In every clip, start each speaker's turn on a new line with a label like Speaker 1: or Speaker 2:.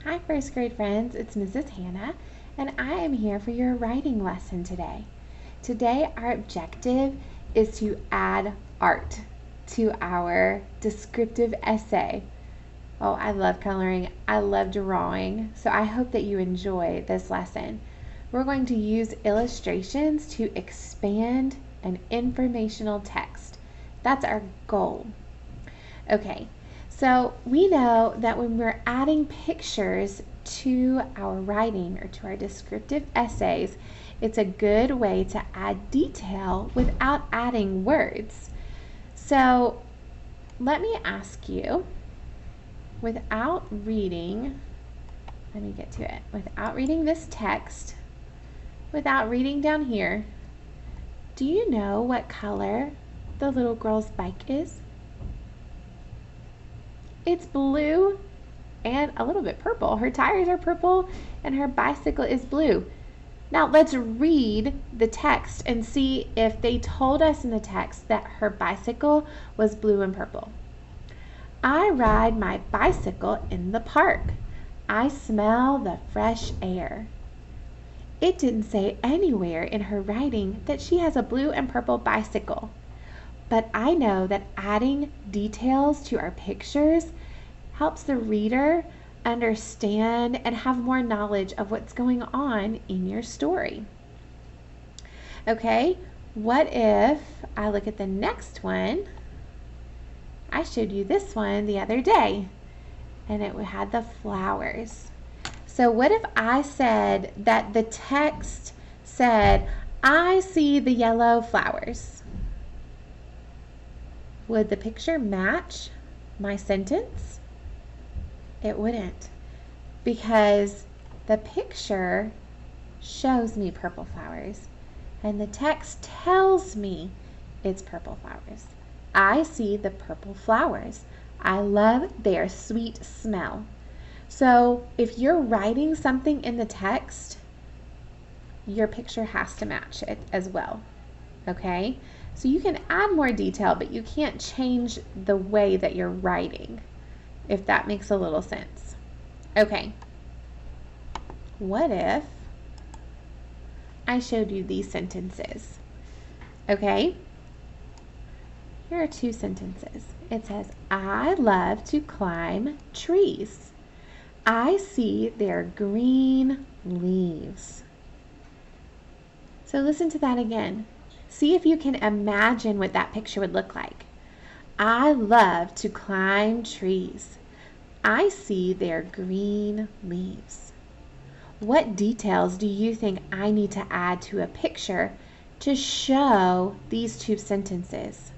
Speaker 1: Hi, first grade friends. It's Mrs. Hannah, and I am here for your writing lesson today. Today, our objective is to add art to our descriptive essay. Oh, I love coloring. I love drawing. So I hope that you enjoy this lesson. We're going to use illustrations to expand an informational text. That's our goal. Okay, so we know that when we're adding pictures to our writing or to our descriptive essays, it's a good way to add detail without adding words. So let me ask you, without reading, let me get to it, without reading this text, without reading down here, do you know what color the little girl's bike is? It's blue and a little bit purple. Her tires are purple and her bicycle is blue. Now let's read the text and see if they told us in the text that her bicycle was blue and purple. I ride my bicycle in the park. I smell the fresh air. It didn't say anywhere in her writing that she has a blue and purple bicycle. But I know that adding details to our pictures helps the reader understand and have more knowledge of what's going on in your story. Okay, what if I look at the next one? I showed you this one the other day, and it had the flowers. So what if I said that the text said, I see the yellow flowers? Would the picture match my sentence? It wouldn't, because the picture shows me purple flowers and the text tells me it's purple flowers. I see the purple flowers. I love their sweet smell. So if you're writing something in the text, your picture has to match it as well. Okay? So you can add more detail, but you can't change the way that you're writing, if that makes a little sense. Okay. What if I showed you these sentences? Okay. Here are two sentences. It says, I love to climb trees. I see their green leaves. So listen to that again. See if you can imagine what that picture would look like. I love to climb trees. I see their green leaves. What details do you think I need to add to a picture to show these two sentences?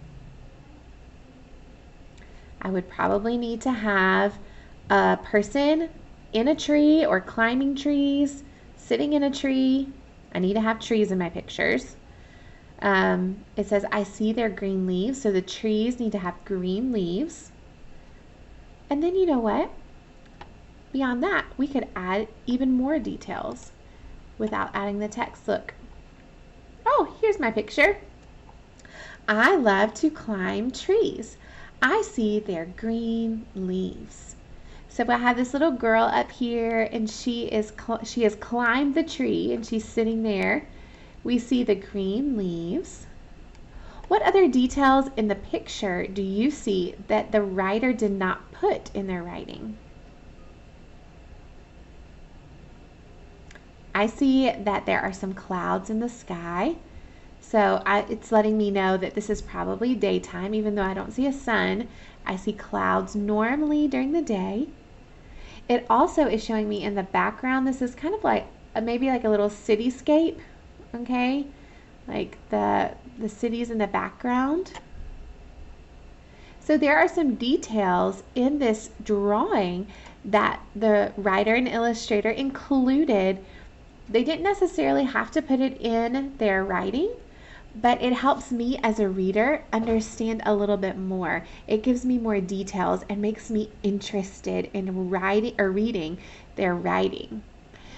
Speaker 1: I would probably need to have a person in a tree or climbing trees, sitting in a tree. I need to have trees in my pictures. It says, I see their green leaves, so the trees need to have green leaves. And then you know what? Beyond that, we could add even more details without adding the text. Look. Oh, here's my picture. I love to climb trees. I see their green leaves. So I have this little girl up here, and she has climbed the tree, and she's sitting there. We see the green leaves. What other details in the picture do you see that the writer did not put in their writing? I see that there are some clouds in the sky. So it's letting me know that this is probably daytime, even though I don't see a sun. I see clouds normally during the day. It also is showing me in the background, this is kind of like maybe like a little cityscape. Okay, like the cities in the background. So there are some details in this drawing that the writer and illustrator included. They didn't necessarily have to put it in their writing, but it helps me as a reader understand a little bit more. It gives me more details and makes me interested in writing or reading their writing.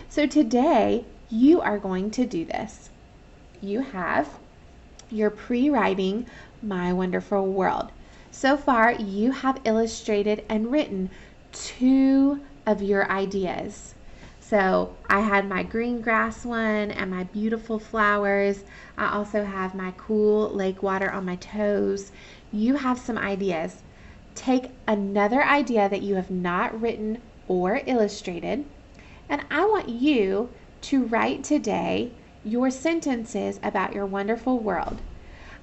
Speaker 1: So today, you are going to do this. You have your pre-writing My Wonderful World. So far, you have illustrated and written 2 of your ideas. So I had my green grass one and my beautiful flowers. I also have my cool lake water on my toes. You have some ideas. Take another idea that you have not written or illustrated, and I want you to write today your sentences about your wonderful world.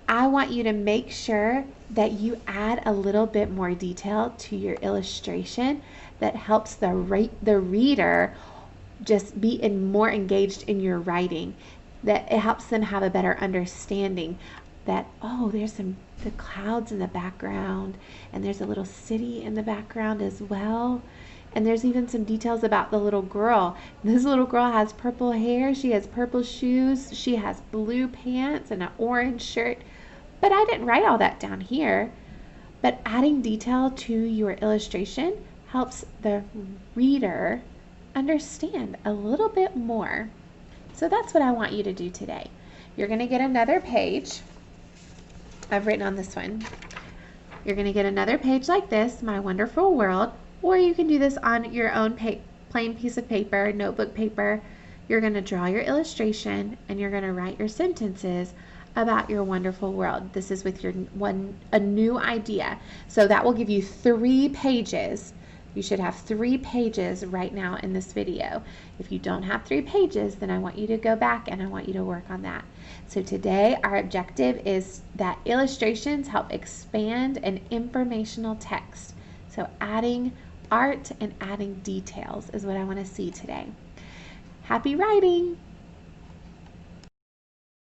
Speaker 1: I want you to make sure that you add a little bit more detail to your illustration that helps the reader just be more engaged in your writing, that it helps them have a better understanding that, oh, there's the clouds in the background, and there's a little city in the background as well. And there's even some details about the little girl. This little girl has purple hair, she has purple shoes, she has blue pants and an orange shirt. But I didn't write all that down here. But adding detail to your illustration helps the reader understand a little bit more. So that's what I want you to do today. You're going to get another page. I've written on this one. You're going to get another page like this, My Wonderful World, or you can do this on your own plain piece of paper, notebook paper. You're going to draw your illustration and you're going to write your sentences about your wonderful world. This is with a new idea. So that will give you 3 pages. You should have 3 pages right now in this video. If you don't have 3 pages, then I want you to go back and I want you to work on that. So today our objective is that illustrations help expand an informational text. So adding art and adding details is what I want to see today. Happy writing!